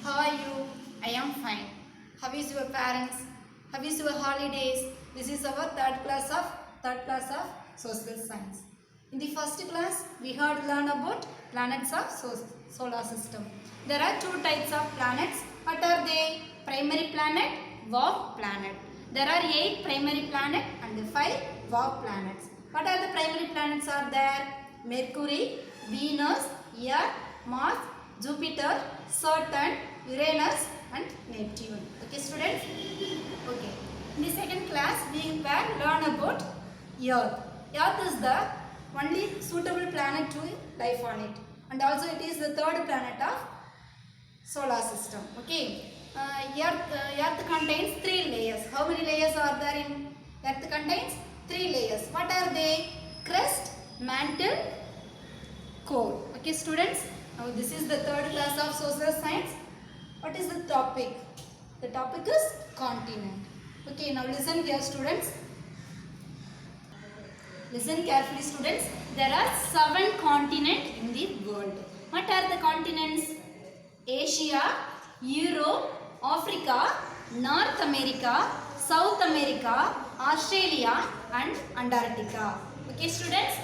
How are you? I am fine. How is your parents? How is your holidays? This is our third class of social science. In the first class, we had learned about planets of solar system. There are two types of planets. What are they? Primary planet, dwarf planet. There are 8 primary planets and 5 dwarf planets. What are the primary planets are there? Mercury, Venus, Earth, Mars, Jupiter, Saturn, Uranus and Neptune. Okay students? Okay. In the second class we will learn about Earth. Earth is the only suitable planet to life on it. And also it is the third planet of solar system. Okay. Earth contains 3 layers. How many layers are there in Earth? Contains 3 layers. What are they? Crust, mantle, core. Okay students? Now this is the third class of social science. What is the topic? The topic is continent. Okay, now listen here students. Listen carefully students. There are 7 continents in the world. What are the continents? Asia, Europe, Africa, North America, South America, Australia and Antarctica. Okay students?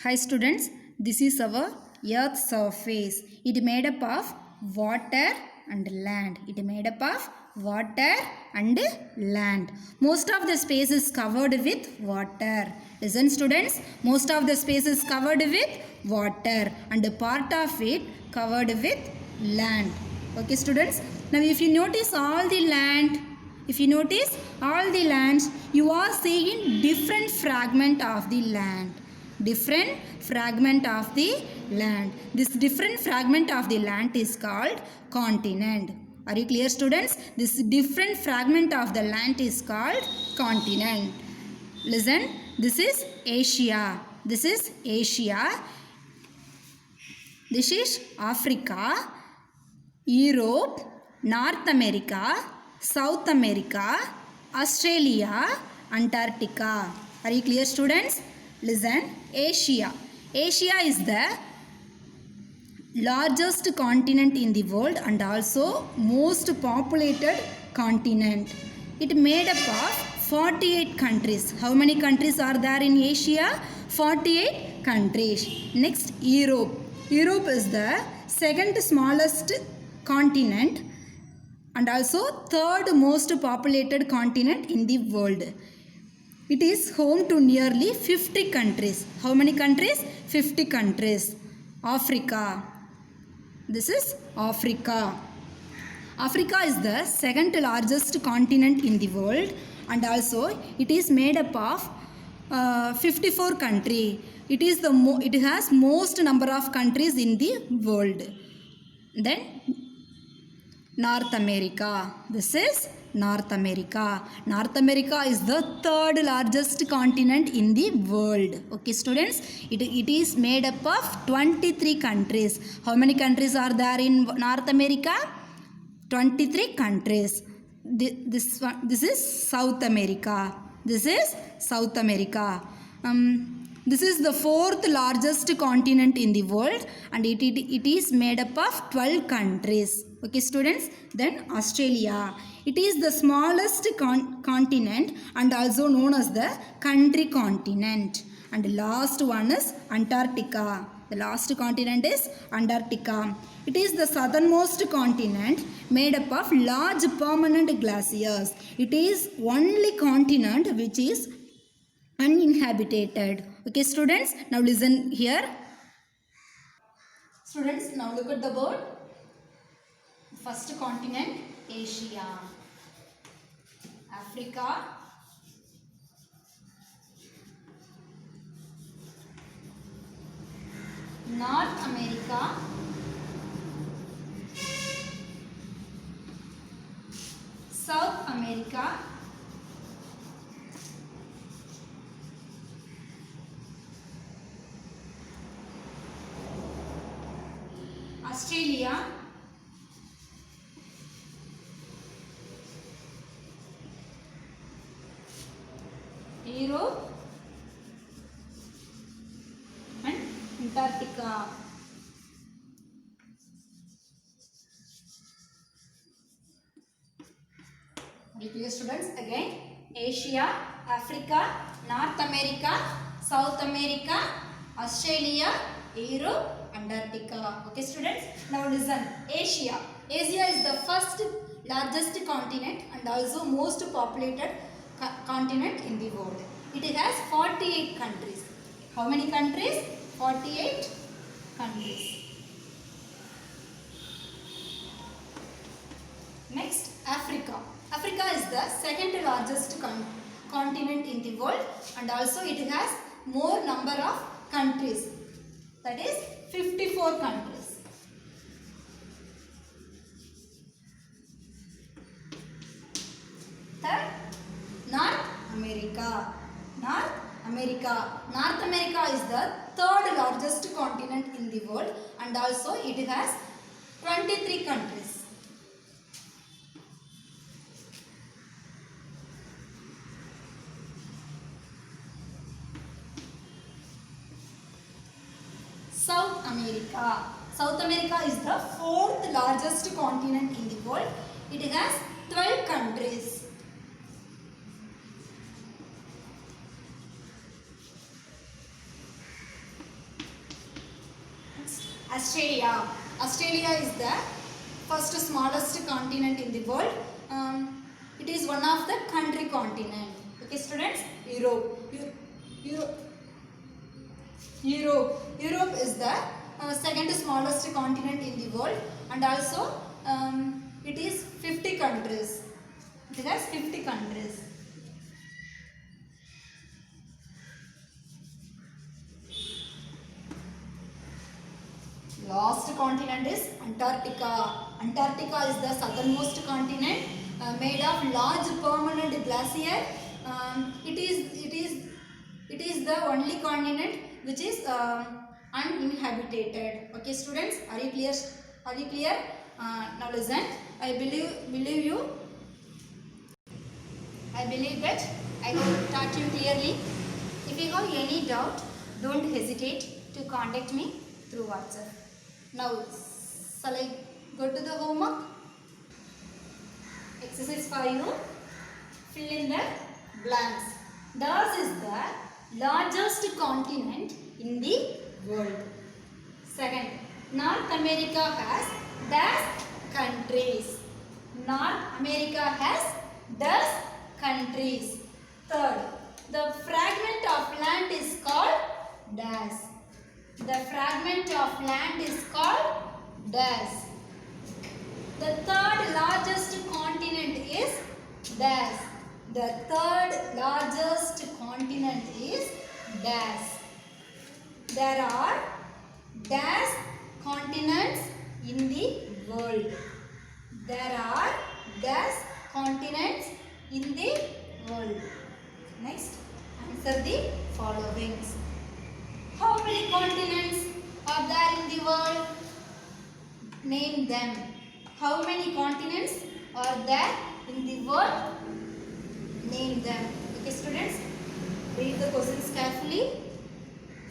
Hi students, this is our earth surface. It made up of water and land. It made up of water and land. Most of the space is covered with water. Listen students, most of the space is covered with water and a part of it covered with land. Okay students, now if you notice all the land, you are seeing different fragment of the land. Different fragment of the land. This different fragment of the land is called continent. Are you clear students? This different fragment of the land is called continent. Listen, this is Asia. This is Asia. This is Africa, Europe, North America, South America, Australia, Antarctica. Are you clear students? Listen, Asia. Asia is the largest continent in the world and also most populated continent. It made up of 48 countries. How many countries are there in Asia? 48 countries. Next, Europe. Europe is the second smallest continent and also third most populated continent in the world. It is home to nearly 50 countries. How many countries? 50 countries. Africa. This is Africa. Africa is the second largest continent in the world and also it is made up of 54 countries. It has most number of countries in the world. Then North America. This is North America. North America is the third largest continent in the world. Okay students, it is made up of 23 countries. How many countries are there in North America? 23 countries. This is South America. This is South America. This is the fourth largest continent in the world and it is made up of 12 countries. Okay students, then Australia. It is the smallest continent and also known as the country continent. And last one is Antarctica. The last continent is Antarctica. It is the southernmost continent made up of large permanent glaciers. It is only continent which is uninhabited. Okay students, now listen here. Students, now look at the board. First continent, Asia, Africa, North America, South America, Australia, Europe and Antarctica. Clear students? Again, Asia, Africa, North America, South America, Australia, Europe, Antarctica. Okay students? Now listen. Asia. Asia is the first largest continent and also most populated continent in the world. It has 48 countries. How many countries? 48 countries. Next, Africa. Africa is the second largest continent in the world and also it has more number of countries. That is 54 countries. Third, North America. North America. North America is the third largest continent in the world and also it has 23 countries. South America. South America is the fourth largest continent in the world. It has 12 countries. Next, Australia. Australia is the first smallest continent in the world. It is one of the country continent. Okay students? Europe is the second smallest continent in the world and also it is 50 countries. It has 50 countries. Last continent is Antarctica. Antarctica is the southernmost continent made of large permanent glacier. It is the only continent which is uninhabited. Okay students, are you clear? Are you clear? Now listen. I believe that I have taught you clearly. If you have any doubt, don't hesitate to contact me through WhatsApp. Now, shall I go to the homework? Exercise for you. Fill in the blanks. Das is the largest continent in the world. Second, North America has dash countries. North America has dash countries. Third, the fragment of land is called dash. The fragment of land is called dash. The third largest continent is dash. The third largest continent is dash. There are dash continents in the world. There are dash continents in the world. Next, answer the followings. How many continents are there in the world? Name them. How many continents are there in the world? Name them. Okay students, read the questions carefully.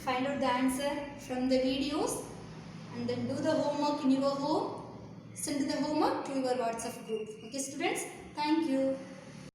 Find out the answer from the videos and then do the homework in your home. Send the homework to your WhatsApp group. Okay students, thank you.